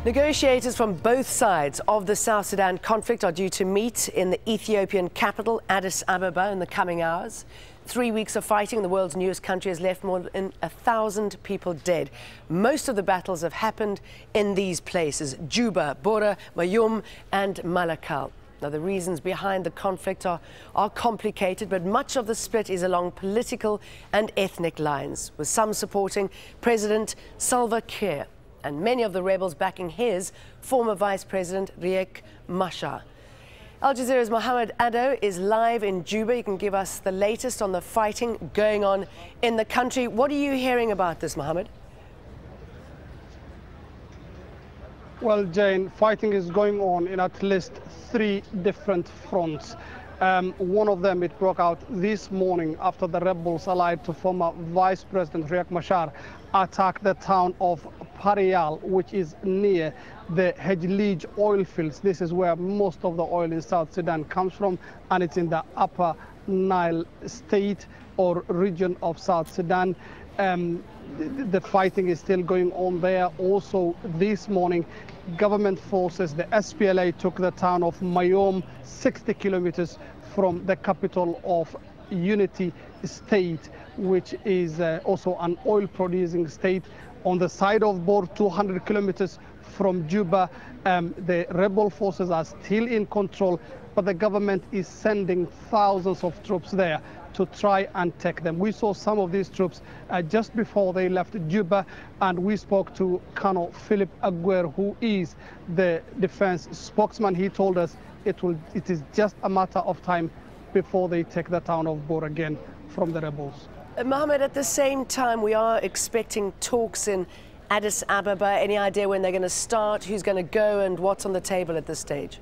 Negotiators from both sides of the South Sudan conflict are due to meet in the Ethiopian capital, Addis Ababa, in the coming hours. 3 weeks of fighting, the world's newest country has left more than 1,000 people dead. Most of the battles have happened in these places: Juba, Bora, Mayum and Malakal. Now, the reasons behind the conflict are complicated, but much of the split is along political and ethnic lines, with some supporting President Salva Kiir and many of the rebels backing his former Vice President Riek Machar. Al Jazeera's Mohammed Addo is live in Juba. You can give us the latest on the fighting going on in the country. What are you hearing about this, Mohammed? Well, Jane, fighting is going on in at least 3 different fronts. One of them, it broke out this morning after the rebels allied to former Vice President Riek Machar attacked the town of Parial, which is near the Hejlij oil fields. This is where most of the oil in South Sudan comes from, and it's in the Upper Nile state or region of South Sudan. The fighting is still going on there. Also, this morning, government forces, the SPLA, took the town of Mayom, 60 kilometers from the capital of Unity State, which is also an oil-producing state. On the side of Bor, 200 kilometers from Juba, the rebel forces are still in control, but the government is sending thousands of troops there to try and take them. We saw some of these troops just before they left Juba, and we spoke to Colonel Philip Aguer, who is the defense spokesman. He told us it is just a matter of time before they take the town of Bor again from the rebels. Mohammed, at the same time, we are expecting talks in Addis Ababa. Any idea when they're going to start, who's going to go, and what's on the table at this stage?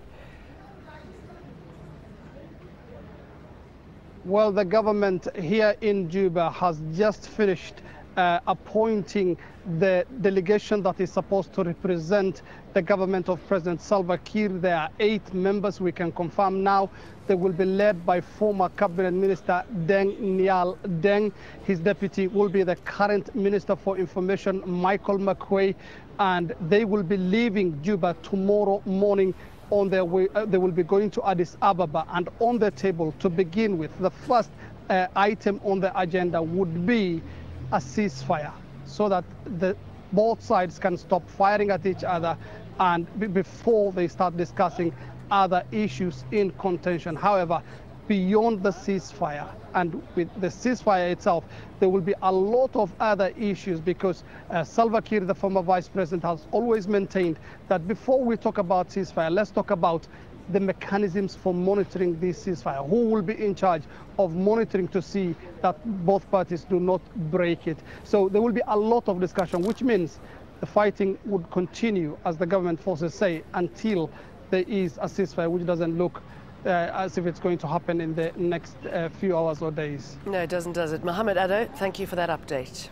Well, the government here in Juba has just finished appointing the delegation that is supposed to represent the government of President Salva Kiir. There are 8 members, we can confirm now. They will be led by former cabinet minister Deng Nial Deng. His deputy will be the current Minister for Information, Michael McQuay, and they will be leaving Juba tomorrow morning. On their way, they will be going to Addis Ababa, and on the table, to begin with, the first item on the agenda would be a ceasefire, so that both sides can stop firing at each other and before they start discussing other issues in contention. However, beyond the ceasefire, and with the ceasefire itself, there will be a lot of other issues, because Salva Kiir, the former vice president, has always maintained that before we talk about ceasefire, let's talk about the mechanisms for monitoring this ceasefire. Who will be in charge of monitoring to see that both parties do not break it? So there will be a lot of discussion, which means the fighting would continue, as the government forces say, until there is a ceasefire, which doesn't look as if it's going to happen in the next few hours or days. No, it doesn't, does it? Mohammed Addo, thank you for that update.